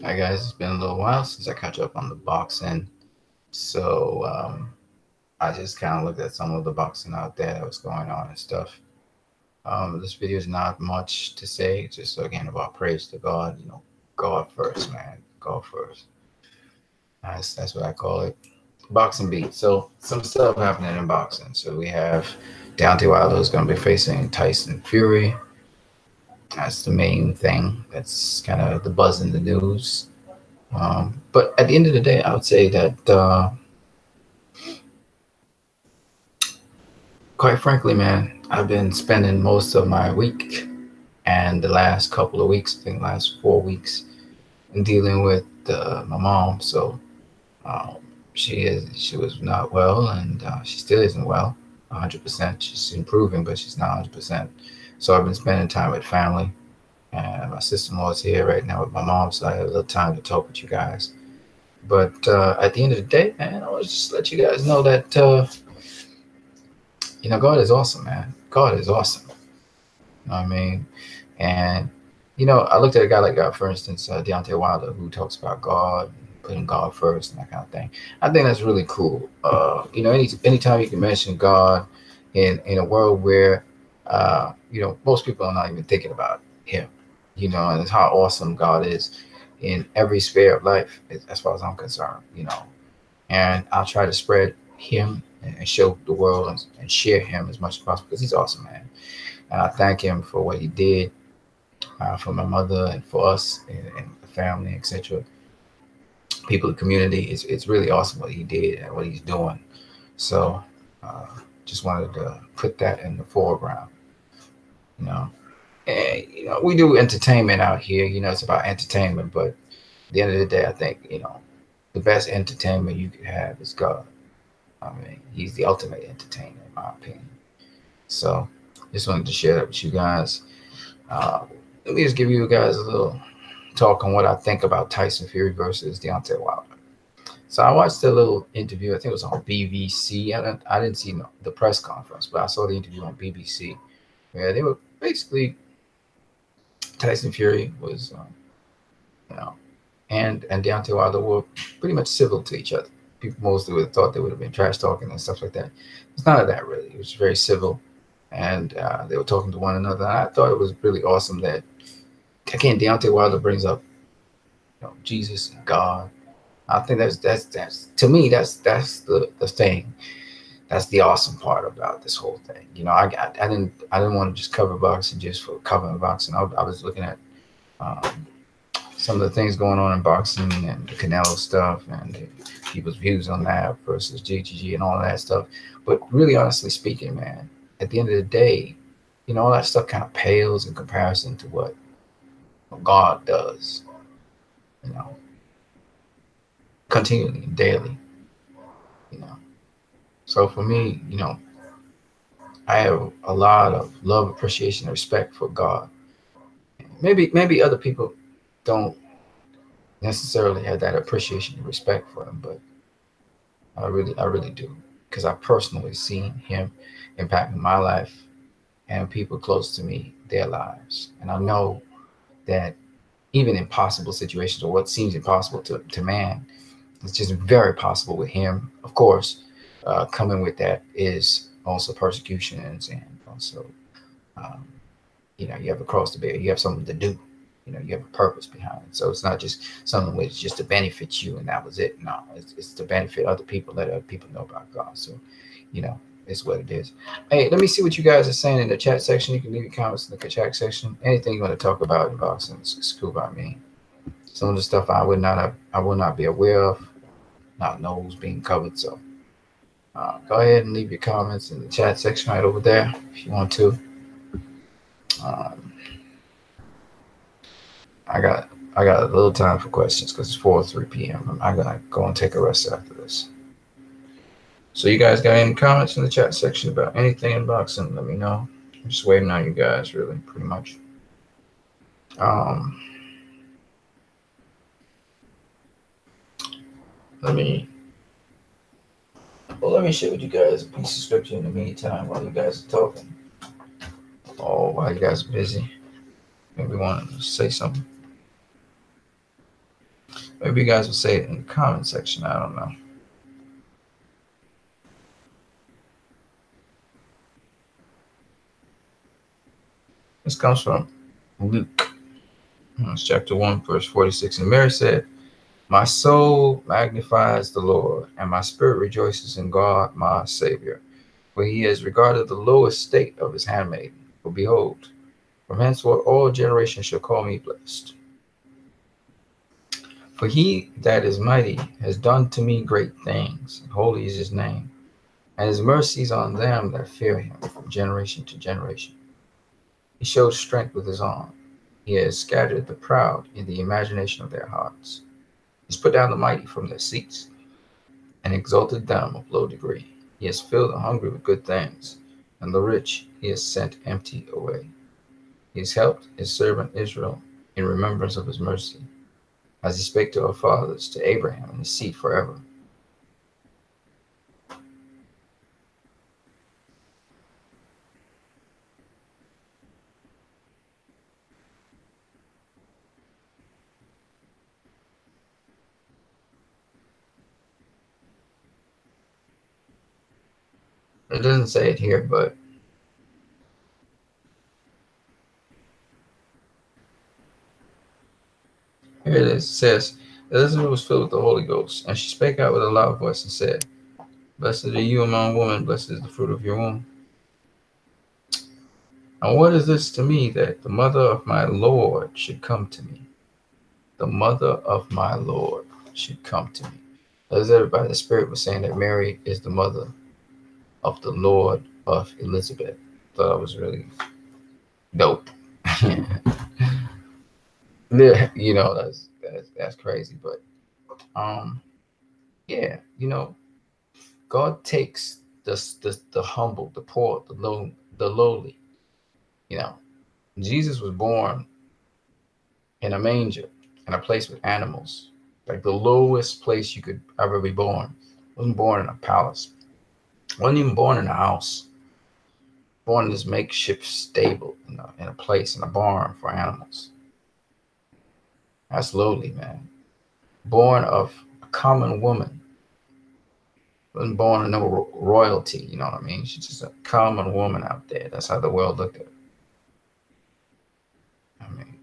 Hi guys, it's been a little while since I caught up on the boxing. So I just kind of looked at some of the boxing out there that was going on and stuff. This video is not much to say, it's just again about praise to God. God first, man. God first. That's what I call it. Boxing beat. So some stuff happening in boxing. So we have Deontay Wilder is going to be facing Tyson Fury. That's the main thing. That's kind of the buzz in the news. But at the end of the day, I would say that, quite frankly, man, I've been spending most of my week and the last couple of weeks, I think last 4 weeks, in dealing with my mom. So um, she was not well, and she still isn't well, 100%. She's improving, but she's not 100%. So I've been spending time with family, and my sister-in-law is here right now with my mom, so I have a little time to talk with you guys. But at the end of the day, man, I want to just let you guys know that God is awesome, man. God is awesome. You know what I mean? And I looked at a guy like God, for instance, Deontay Wilder, who talks about God, putting God first, and that kind of thing. I think that's really cool. Anytime you can mention God in a world where most people are not even thinking about Him. And it's how awesome God is in every sphere of life, as far as I'm concerned. And I'll try to spread Him and show the world and share Him as much as possible because He's awesome, man. And I thank Him for what He did for my mother and for us and the family, etc. People in the community. It's really awesome what He did and what He's doing. So uh, just wanted to put that in the foreground. You know, and we do entertainment out here. It's about entertainment, but at the end of the day, I think the best entertainment you could have is God. I mean, He's the ultimate entertainer, in my opinion. So just wanted to share that with you guys. Uh, Let me just give you guys a little talk on what I think about Tyson Fury versus Deontay Wilder. So I watched a little interview. I think it was on BBC. I didn't see the press conference, but I saw the interview on BBC. Yeah, they were basically Tyson Fury was, you know, and Deontay Wilder were pretty much civil to each other. People mostly would have thought they would have been trash talking and stuff like that. It's none of that really. It was very civil, and they were talking to one another. And I thought it was really awesome that again Deontay Wilder brings up Jesus and God. I think that's to me that's the thing. That's the awesome part about this whole thing. I didn't want to just cover boxing just for covering boxing. I was looking at um, some of the things going on in boxing and the Canelo stuff and people's views on that versus JGG and all of that stuff. But really, honestly speaking, man, at the end of the day, all that stuff kind of pales in comparison to what God does. You know, continually and daily. You know, so for me, I have a lot of love, appreciation, and respect for God. Maybe other people don't necessarily have that appreciation and respect for Him, but I really do because I personally seen Him impacting my life and people close to me, their lives, and I know that even impossible situations or what seems impossible to man, it's just very possible with Him. Of course, coming with that is also persecutions and also um, you have a cross to bear, you have something to do, you have a purpose behind it. So it's not just something which just to benefit you and that was it. No, it's to benefit other people, let other people know about God. So you know it's what it is. Hey, let me see what you guys are saying in the chat section. You can leave your comments in the chat section. Anything you want to talk about in boxing is cool by me. Some of the stuff I will not be aware of, not know who's being covered. So go ahead and leave your comments in the chat section right over there if you want to. um, I got I got a little time for questions because it's 4:03 p.m. I'm gonna go and take a rest after this. So you guys got any comments in the chat section about anything in boxing? Let me know. I'm just waiting on you guys, really, pretty much. Um, let me let me share with you guys a piece of scripture in the meantime while you guys are talking. Oh, while you guys are busy, maybe want to say something. Maybe you guys will say it in the comment section. I don't know. This comes from Luke. It's chapter 1, verse 46. And Mary said, "My soul magnifies the Lord, and my spirit rejoices in God my Savior. For he has regarded the low estate of his handmaiden. For behold, from henceforth all generations shall call me blessed. For he that is mighty has done to me great things, and holy is his name, and his mercies on them that fear him from generation to generation. He shows strength with his arm. He has scattered the proud in the imagination of their hearts. He has put down the mighty from their seats, and exalted them of low degree. He has filled the hungry with good things, and the rich he has sent empty away. He has helped his servant Israel in remembrance of his mercy, as he spake to our fathers, to Abraham and his seed forever." It doesn't say it here, but here it is. It says, "Elizabeth was filled with the Holy Ghost, and she spake out with a loud voice and said, Blessed are you among women, blessed is the fruit of your womb. And what is this to me, that the mother of my Lord should come to me? The mother of my Lord should come to me." Elizabeth, by the Spirit, was saying that Mary is the mother of the Lord of Elizabeth. Thought that was really dope. Yeah, that's crazy, but yeah, God takes the humble, the poor, the lowly. Jesus was born in a manger, in a place with animals, like the lowest place you could ever be born. Wasn't born in a palace. Wasn't even born in a house. Born in this makeshift stable, in a place, in a barn for animals. That's lowly, man. Born of a common woman. Wasn't born in no royalty, you know what I mean? She's just a common woman out there. That's how the world looked at her. I mean,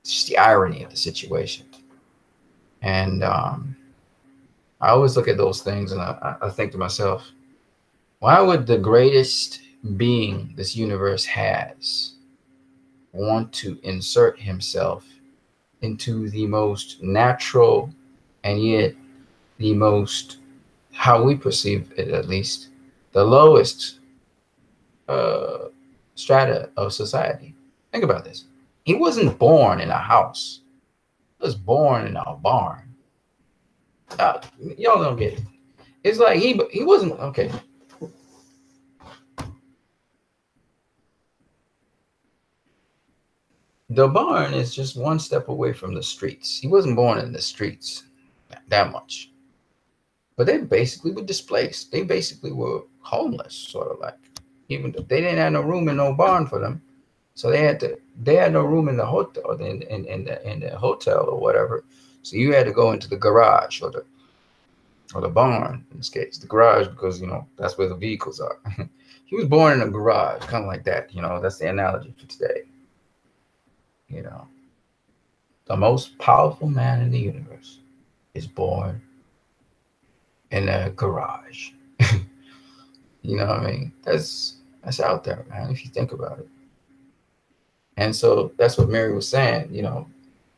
it's just the irony of the situation. And I always look at those things and I think to myself, why would the greatest being this universe has want to insert himself into the most natural and yet the most, how we perceive it at least, the lowest strata of society? Think about this. He wasn't born in a house. He was born in a barn. Y'all don't get it. It's like he wasn't okay. The barn is just one step away from the streets. He wasn't born in the streets that much. But they basically were displaced. They basically were homeless, sort of like. Even though they didn't have no room in no barn for them. So they had no room in the hotel in the hotel or whatever. So you had to go into the garage or the barn in this case. The garage, because that's where the vehicles are. He was born in a garage, kind of like that. That's the analogy for today. The most powerful man in the universe is born in a garage. You know what I mean? That's out there, man, if you think about it. And so that's what Mary was saying.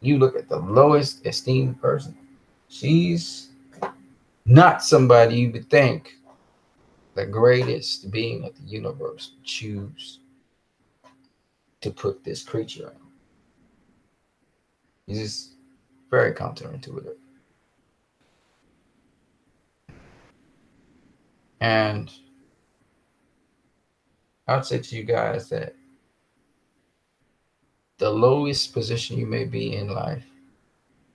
You look at the lowest esteemed person. She's not somebody you would think the greatest being of the universe would choose to put this creature on. He's just very counterintuitive. And I would say to you guys that the lowest position you may be in life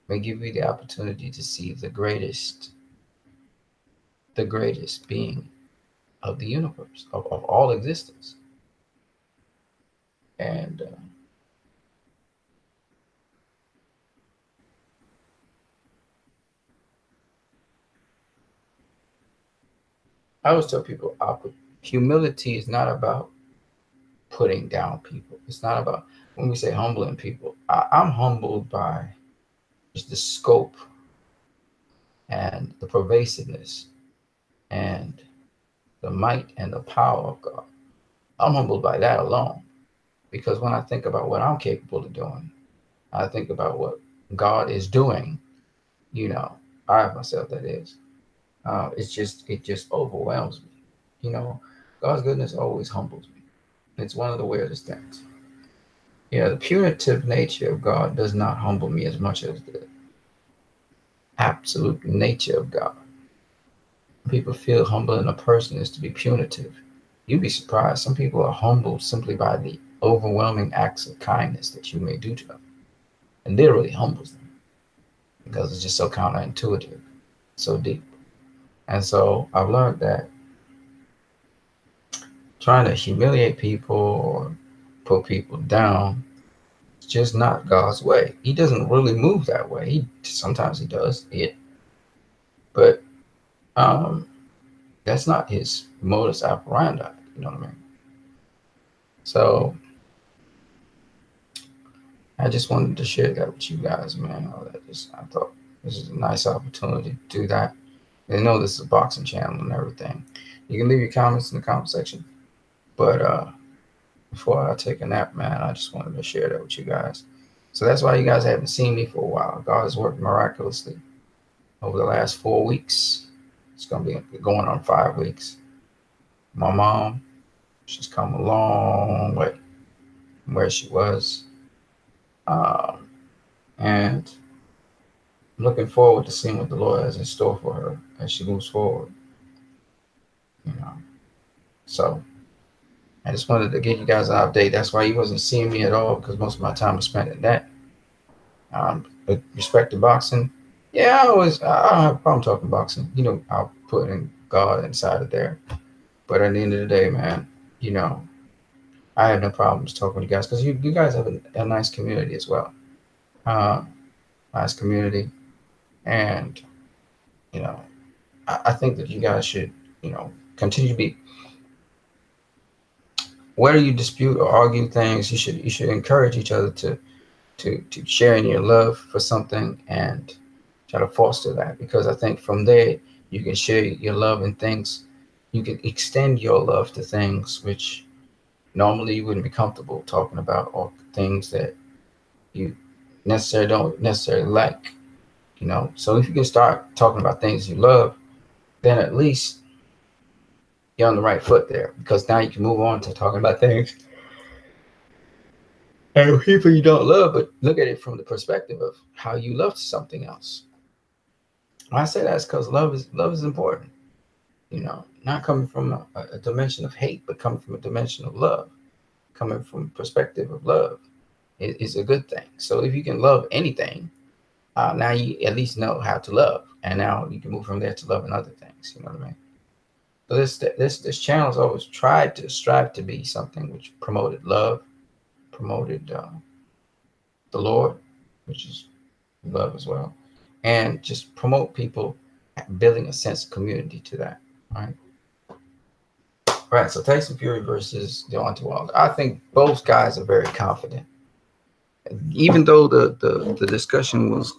may give you the opportunity to see the greatest being of the universe, of all existence. And I always tell people, humility is not about putting down people. It's not about, when we say humbling people, I'm humbled by just the scope and the pervasiveness and the might and the power of God. I'm humbled by that alone, because when I think about what I'm capable of doing, I think about what God is doing, you know, I myself, that is, it just overwhelms me. You know, God's goodness always humbles me. It's one of the weirdest things. Yeah, the punitive nature of God does not humble me as much as the absolute nature of God. People feel humbling a person is to be punitive. You'd be surprised. Some people are humbled simply by the overwhelming acts of kindness that you may do to them. It literally humbles them because it's just so counterintuitive, so deep. And so I've learned that trying to humiliate people or put people down, it's just not God's way. He doesn't really move that way. Sometimes he does it, but that's not his modus operandi. You know what I mean? So I just wanted to share that with you guys, man. I thought this is a nice opportunity to do that. I know this is a boxing channel and everything. You can leave your comments in the comment section. But before I take a nap, man, I just wanted to share that with you guys. So that's why you guys haven't seen me for a while. God has worked miraculously over the last 4 weeks. It's going to be going on 5 weeks. My mom, she's come a long way from where she was. And I'm looking forward to seeing what the Lord has in store for her as she moves forward. You know, so I just wanted to give you guys an update. That's why you wasn't seeing me at all, because most of my time was spent in that. With respect to boxing, yeah, I don't have a problem talking boxing. You know, I'll put in God inside of there. But at the end of the day, man, you know, I have no problems talking to you guys, because you guys have a nice community as well. Nice community. And, you know, I think that you guys should, you know, continue to be, whether you dispute or argue things, you should encourage each other to share in your love for something and try to foster that, because I think from there you can share your love in things. You can extend your love to things which normally you wouldn't be comfortable talking about, or things that you don't necessarily like, you know. So if you can start talking about things you love, then at least you're on the right foot there, because now you can move on to talking about things and people you don't love, but look at it from the perspective of how you love something else. When I say that, it's because love is important. You know, not coming from a dimension of hate, but coming from a dimension of love, coming from a perspective of love is a good thing. So if you can love anything, now you at least know how to love, and now you can move from there to loving other things. You know what I mean? So this channel has always tried to strive to be something which promoted love, promoted the Lord, which is love as well, and just promote people building a sense of community to that. Right. Right. So Tyson Fury versus Deontay Wilder. I think both guys are very confident. Even though the discussion was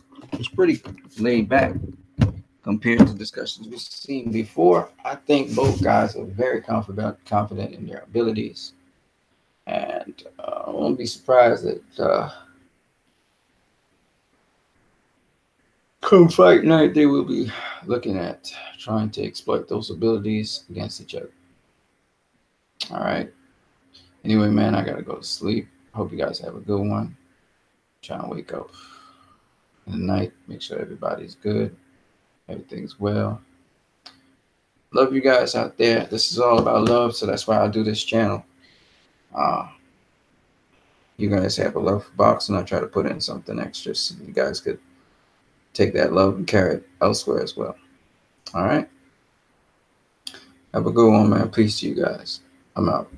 pretty laid back compared to discussions we've seen before, I think both guys are very confident in their abilities. And I won't be surprised that come fight night, they will be looking at trying to exploit those abilities against each other. All right. Anyway, man, I got to go to sleep. Hope you guys have a good one. I'm trying to wake up in the night, make sure everybody's good, everything's well. Love you guys out there. This is all about love, so that's why I do this channel. You guys have a love for boxing. I try to put in something extra so you guys could take that love and carry it elsewhere as well. All right. Have a good one, man. Peace to you guys. I'm out.